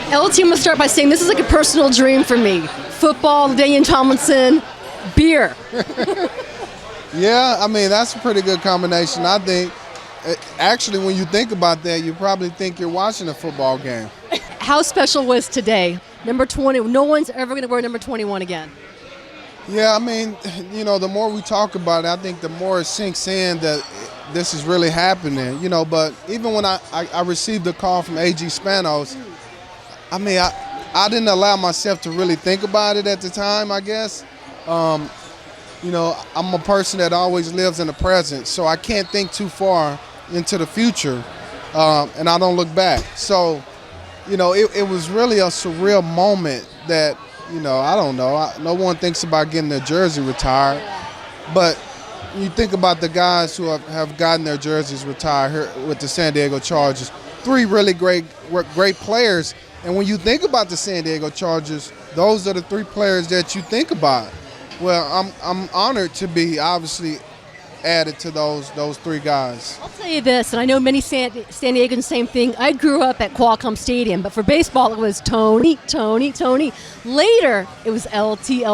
LT, I'm going to start by saying this is like a personal dream for me. Football, LaDainian Tomlinson, beer. Yeah, I mean, that's a pretty good combination. I think, actually, when you think about that, you probably think you're watching a football game. How special was today? Number 20. No one's ever going to wear number 21 again. Yeah, I mean, the more we talk about it, I think the more it sinks in that this is really happening, But even when I received a call from A.G. Spanos, I mean, I didn't allow myself to really think about it at the time, I guess. I'm a person that always lives in the present, so I can't think too far into the future, and I don't look back. So, it was really a surreal moment that, I don't know. No one thinks about getting their jersey retired, but you think about the guys who have gotten their jerseys retired here with the San Diego Chargers. 3 really great players, and when you think about the San Diego Chargers, those are the 3 players that you think about. Well, I'm honored to be obviously added to those 3 guys. I'll tell you this, and I know many San Diegans, same thing. I grew up at Qualcomm Stadium, but for baseball it was Tony. Later, it was LT.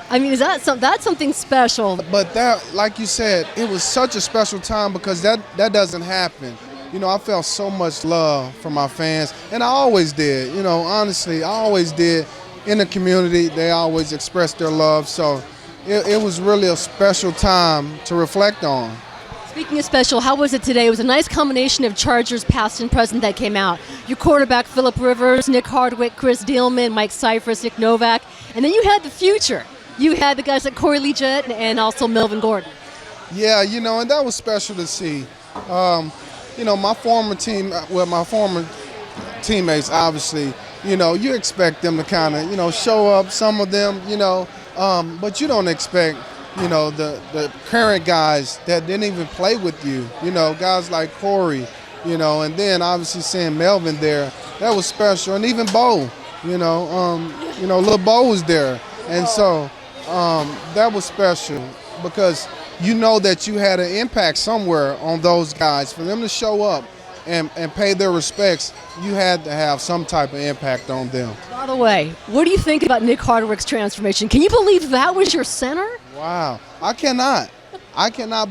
I mean, that's something special. But that, like you said, it was such a special time because that doesn't happen. I felt so much love from my fans, and I always did. Honestly, I always did. In the community, they always expressed their love, so it was really a special time to reflect on. Speaking of special, how was it today? It was a nice combination of Chargers past and present that came out. Your quarterback, Phillip Rivers, Nick Hardwick, Chris Dealman, Mike Cyphers, Nick Novak, and then you had the future. You had the guys like Corey Lee Jett and also Melvin Gordon. Yeah, and that was special to see. My former teammates, obviously, you expect them to kind of, show up, some of them, but you don't expect, the current guys that didn't even play with you, guys like Corey, and then obviously seeing Melvin there, that was special. And even Bo, little Bo was there. And so that was special because that you had an impact somewhere on those guys. For them to show up and pay their respects, you had to have some type of impact on them. By the way, what do you think about Nick Hardwick's transformation? Can you believe that was your center? Wow. I cannot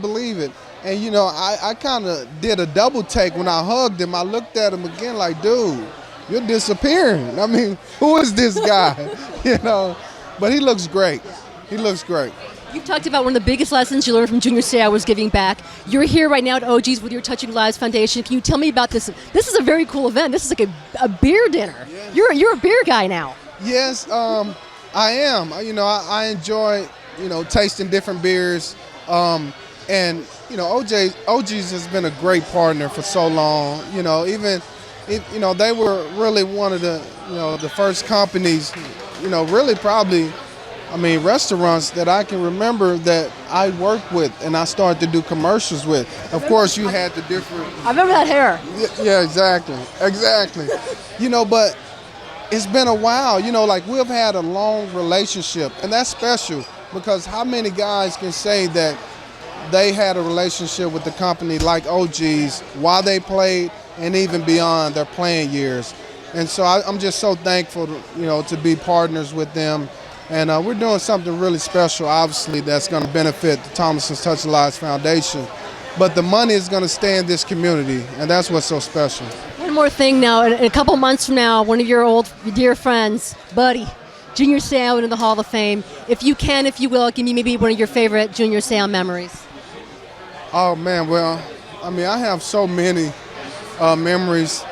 believe it. And, I kind of did a double take when I hugged him. I looked at him again like, dude, you're disappearing. I mean, who is this guy? But he looks great. He looks great. You've talked about one of the biggest lessons you learned from Junior Seau was giving back. You're here right now at OG's with your Touching Lives Foundation. Can you tell me about this? This is a very cool event. This is like a beer dinner. Yes. You're a beer guy now. Yes, I am. I enjoy, tasting different beers. And, OG's has been a great partner for so long. They were really one of the first companies, really probably, restaurants that I can remember that I worked with and I started to do commercials with. Of course, you had the different... I remember that hair. Yeah, exactly. But it's been a while. We've had a long relationship, and that's special because how many guys can say that they had a relationship with the company like OG's while they played and even beyond their playing years? And so I'm just so thankful, to be partners with them. And we're doing something really special, obviously, that's going to benefit the Tomlinson's Touching Lives Foundation. But the money is going to stay in this community, and that's what's so special. One more thing now. In a couple months from now, one of your dear friends, buddy, Junior Seau, into the Hall of Fame. If you will, give me maybe one of your favorite Junior Seau memories. Oh, man, well, I have so many memories.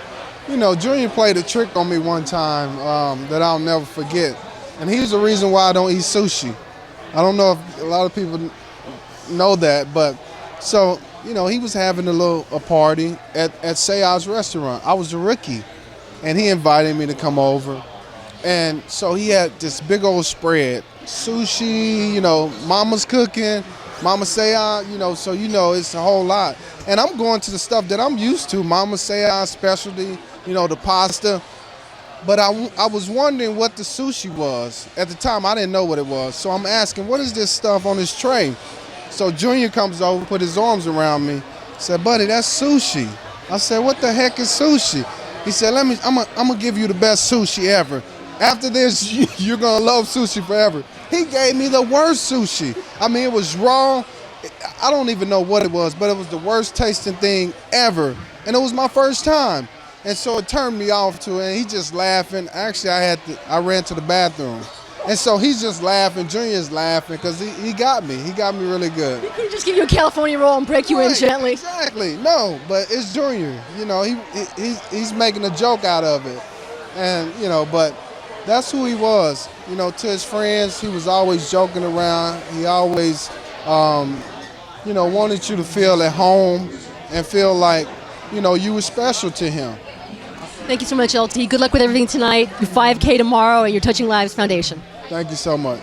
Junior played a trick on me one time that I'll never forget. And he's the reason why I don't eat sushi. I don't know if a lot of people know that, but so, he was having a party at Seau's restaurant. I was a rookie, and he invited me to come over. And so he had this big old spread, sushi, mama's cooking, Mama Seau, so it's a whole lot. And I'm going to the stuff that I'm used to, Mama Seau specialty, the pasta. But I was wondering what the sushi was. At the time, I didn't know what it was. So I'm asking, what is this stuff on this tray? So Junior comes over, put his arms around me, said, buddy, that's sushi. I said, what the heck is sushi? He said, I'm gonna give you the best sushi ever. After this, you're gonna love sushi forever. He gave me the worst sushi. I mean, it was raw. I don't even know what it was, but it was the worst tasting thing ever. And it was my first time. And so it turned me off to it, and he just laughing. Actually, I ran to the bathroom. And so he's just laughing. Junior's laughing because he got me. He got me really good. He couldn't just give you a California roll and break you in gently. Exactly. No, but it's Junior. You know, he's making a joke out of it. And, you know, but that's who he was. You know, to his friends, he was always joking around. He always, you know, wanted you to feel at home and feel like, you know, you were special to him. Thank you so much, LT. Good luck with everything tonight, your 5K tomorrow, and your Touching Lives Foundation. Thank you so much.